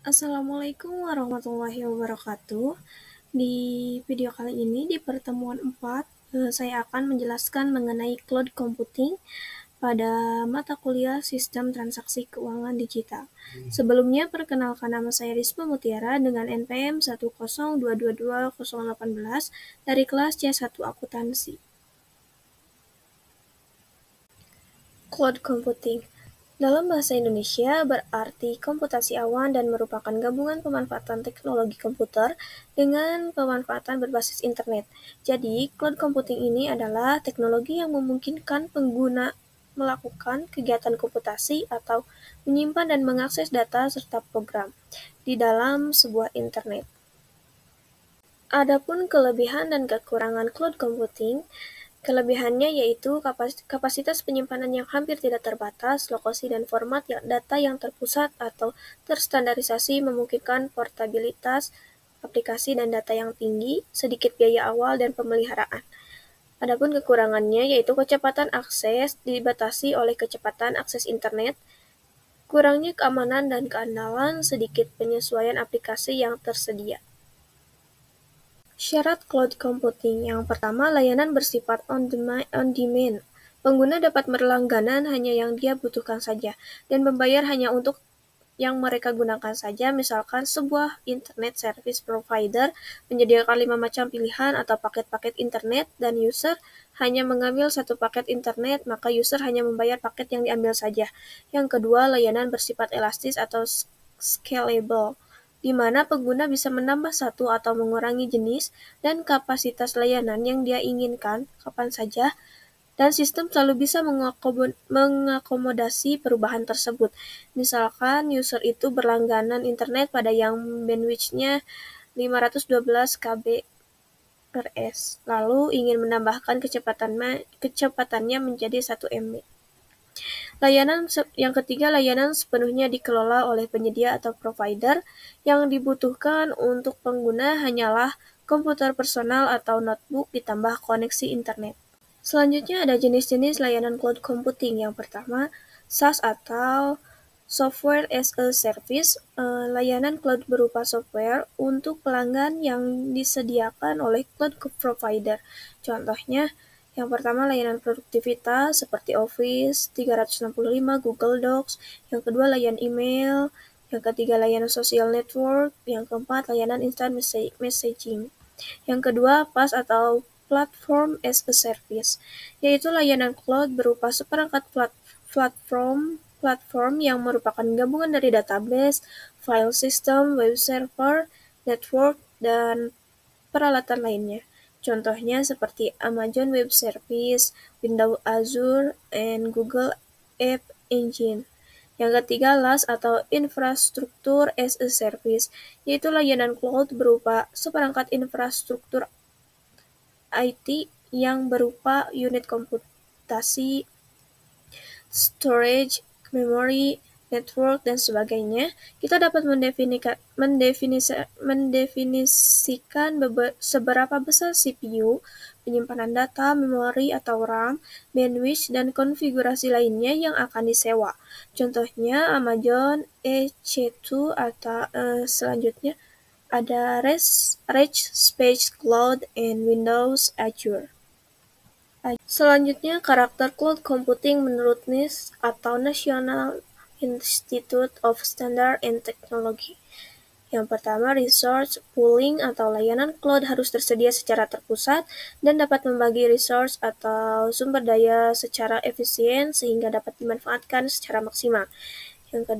Assalamualaikum warahmatullahi wabarakatuh. Di video kali ini, di pertemuan 4, saya akan menjelaskan mengenai cloud computing pada mata kuliah Sistem Transaksi Keuangan Digital. Sebelumnya, perkenalkan nama saya Risma Mutiara dengan NPM 102222018 dari kelas C1 Akuntansi. Cloud computing dalam bahasa Indonesia berarti komputasi awan dan merupakan gabungan pemanfaatan teknologi komputer dengan pemanfaatan berbasis internet. Jadi, cloud computing ini adalah teknologi yang memungkinkan pengguna melakukan kegiatan komputasi atau menyimpan dan mengakses data serta program di dalam sebuah internet. Adapun kelebihan dan kekurangan cloud computing, kelebihannya yaitu kapasitas penyimpanan yang hampir tidak terbatas, lokasi dan format data yang terpusat atau terstandarisasi memungkinkan portabilitas aplikasi dan data yang tinggi, sedikit biaya awal dan pemeliharaan. Adapun kekurangannya yaitu kecepatan akses dibatasi oleh kecepatan akses internet, kurangnya keamanan dan keandalan, sedikit penyesuaian aplikasi yang tersedia. Syarat cloud computing yang pertama, layanan bersifat on-demand. Pengguna dapat berlangganan hanya yang dia butuhkan saja, dan membayar hanya untuk yang mereka gunakan saja. Misalkan sebuah internet service provider menyediakan 5 macam pilihan atau paket-paket internet, dan user hanya mengambil satu paket internet, maka user hanya membayar paket yang diambil saja. Yang kedua, layanan bersifat elastis atau scalable, di mana pengguna bisa menambah satu atau mengurangi jenis dan kapasitas layanan yang dia inginkan kapan saja, dan sistem selalu bisa mengakomodasi perubahan tersebut. Misalkan user itu berlangganan internet pada yang bandwidth-nya 512 KB per s, lalu ingin menambahkan kecepatannya menjadi 1 MB. Yang ketiga, layanan sepenuhnya dikelola oleh penyedia atau provider. Yang dibutuhkan untuk pengguna hanyalah komputer personal atau notebook ditambah koneksi internet. Selanjutnya ada jenis-jenis layanan cloud computing. Yang pertama, SaaS atau Software as a Service, layanan cloud berupa software untuk pelanggan yang disediakan oleh cloud provider. Contohnya, yang pertama layanan produktivitas seperti Office 365, Google Docs. Yang kedua layanan email. Yang ketiga layanan social network. Yang keempat layanan instant messaging. Yang kedua, PaaS atau Platform as a Service, yaitu layanan cloud berupa seperangkat platform yang merupakan gabungan dari database, file system, web server, network, dan peralatan lainnya. Contohnya seperti Amazon Web Service, Windows Azure, and Google App Engine. Yang ketiga, LaaS atau Infrastructure as a Service, yaitu layanan cloud berupa seperangkat infrastruktur IT yang berupa unit komputasi, storage, memory, network, dan sebagainya. Kita dapat mendefinisikan seberapa besar CPU, penyimpanan data, memori atau RAM, bandwidth, dan konfigurasi lainnya yang akan disewa. Contohnya Amazon EC2 atau selanjutnya ada Rackspace Cloud and Windows Azure. Selanjutnya, karakter cloud computing menurut NIST atau National Institute of Standards and Technology. Yang pertama, resource pooling atau layanan cloud harus tersedia secara terpusat dan dapat membagi resource atau sumber daya secara efisien sehingga dapat dimanfaatkan secara maksimal.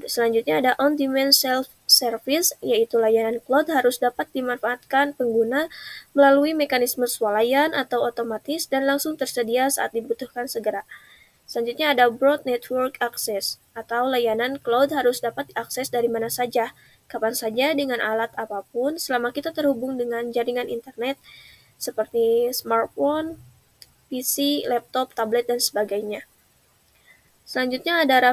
Selanjutnya ada on-demand self-service, yaitu layanan cloud harus dapat dimanfaatkan pengguna melalui mekanisme swalayan atau otomatis dan langsung tersedia saat dibutuhkan segera. Selanjutnya ada broad network access, atau layanan cloud harus dapat diakses dari mana saja, kapan saja, dengan alat apapun, selama kita terhubung dengan jaringan internet seperti smartphone, PC, laptop, tablet, dan sebagainya. Selanjutnya ada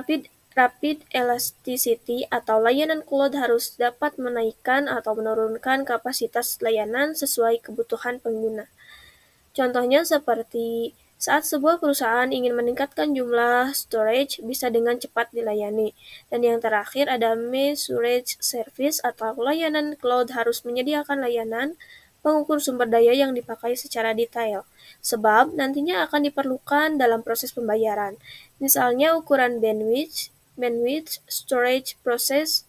rapid elasticity atau layanan cloud harus dapat menaikkan atau menurunkan kapasitas layanan sesuai kebutuhan pengguna. Contohnya seperti Saat sebuah perusahaan ingin meningkatkan jumlah storage, bisa dengan cepat dilayani. Dan yang terakhir ada measured service atau layanan cloud harus menyediakan layanan pengukur sumber daya yang dipakai secara detail, sebab nantinya akan diperlukan dalam proses pembayaran. Misalnya ukuran bandwidth, storage proses,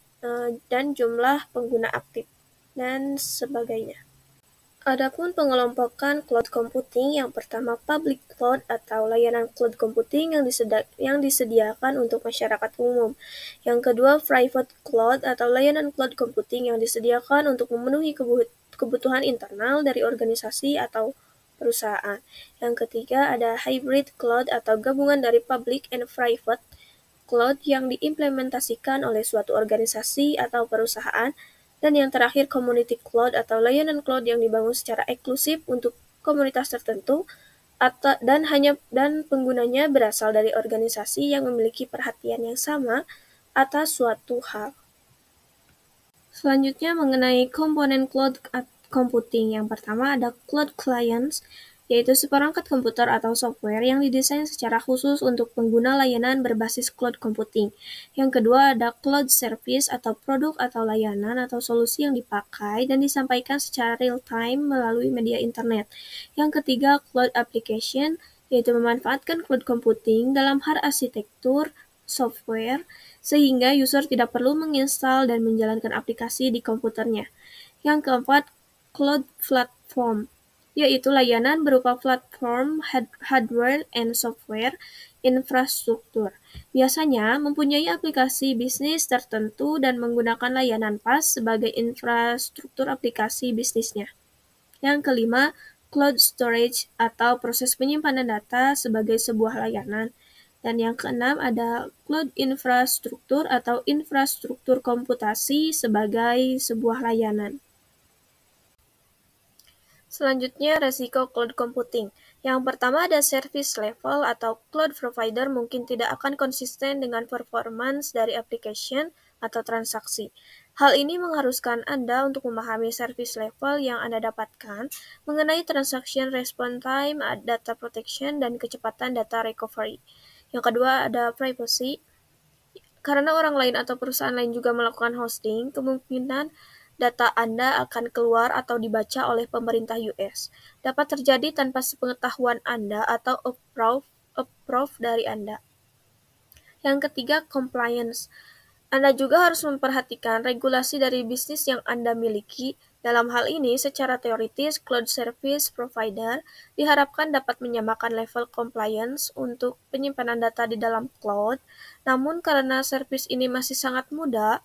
dan jumlah pengguna aktif, dan sebagainya. Adapun pengelompokan cloud computing, yang pertama public cloud atau layanan cloud computing yang disediakan untuk masyarakat umum. Yang kedua private cloud atau layanan cloud computing yang disediakan untuk memenuhi kebutuhan internal dari organisasi atau perusahaan. Yang ketiga ada hybrid cloud atau gabungan dari public and private cloud yang diimplementasikan oleh suatu organisasi atau perusahaan. Dan yang terakhir community cloud atau layanan cloud yang dibangun secara eksklusif untuk komunitas tertentu dan penggunanya berasal dari organisasi yang memiliki perhatian yang sama atas suatu hal. Selanjutnya mengenai komponen cloud computing. Yang pertama ada cloud clients, yaitu seperangkat komputer atau software yang didesain secara khusus untuk pengguna layanan berbasis cloud computing. Yang kedua ada cloud service atau produk atau layanan atau solusi yang dipakai dan disampaikan secara real time melalui media internet. Yang ketiga cloud application, yaitu memanfaatkan cloud computing dalam hal arsitektur software sehingga user tidak perlu menginstal dan menjalankan aplikasi di komputernya. Yang keempat, cloud platform, yaitu layanan berupa platform hardware and software infrastruktur. Biasanya mempunyai aplikasi bisnis tertentu dan menggunakan layanan PaaS sebagai infrastruktur aplikasi bisnisnya. Yang kelima, cloud storage atau proses penyimpanan data sebagai sebuah layanan. Dan yang keenam ada cloud infrastruktur atau infrastruktur komputasi sebagai sebuah layanan. Selanjutnya, resiko cloud computing. Yang pertama ada service level atau cloud provider mungkin tidak akan konsisten dengan performance dari application atau transaksi. Hal ini mengharuskan Anda untuk memahami service level yang Anda dapatkan mengenai transaction response time, data protection, dan kecepatan data recovery. Yang kedua ada privacy. Karena orang lain atau perusahaan lain juga melakukan hosting, kemungkinan data Anda akan keluar atau dibaca oleh pemerintah US. Dapat terjadi tanpa sepengetahuan Anda atau approve dari Anda. Yang ketiga, compliance. Anda juga harus memperhatikan regulasi dari bisnis yang Anda miliki. Dalam hal ini, secara teoritis, cloud service provider diharapkan dapat menyamakan level compliance untuk penyimpanan data di dalam cloud. Namun, karena service ini masih sangat muda,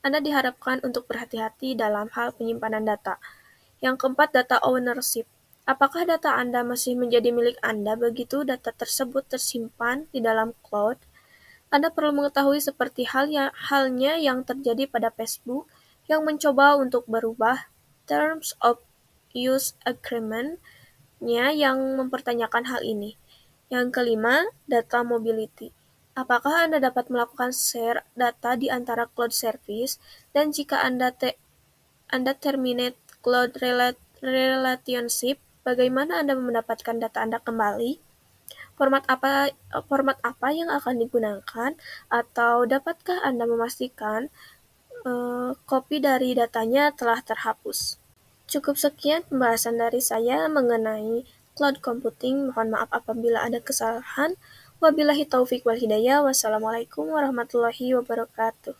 Anda diharapkan untuk berhati-hati dalam hal penyimpanan data. Yang keempat, data ownership. Apakah data Anda masih menjadi milik Anda begitu data tersebut tersimpan di dalam cloud? Anda perlu mengetahui seperti halnya yang terjadi pada Facebook yang mencoba untuk berubah Terms of Use Agreement-nya yang mempertanyakan hal ini. Yang kelima, data mobility. Apakah Anda dapat melakukan share data di antara cloud service, dan jika Anda terminate cloud relationship, bagaimana Anda mendapatkan data Anda kembali? Format apa yang akan digunakan, atau dapatkah Anda memastikan kopi dari datanya telah terhapus? Cukup sekian pembahasan dari saya mengenai cloud computing. Mohon maaf apabila ada kesalahan. Wabillahi taufik wal hidayah. Wassalamualaikum warahmatullahi wabarakatuh.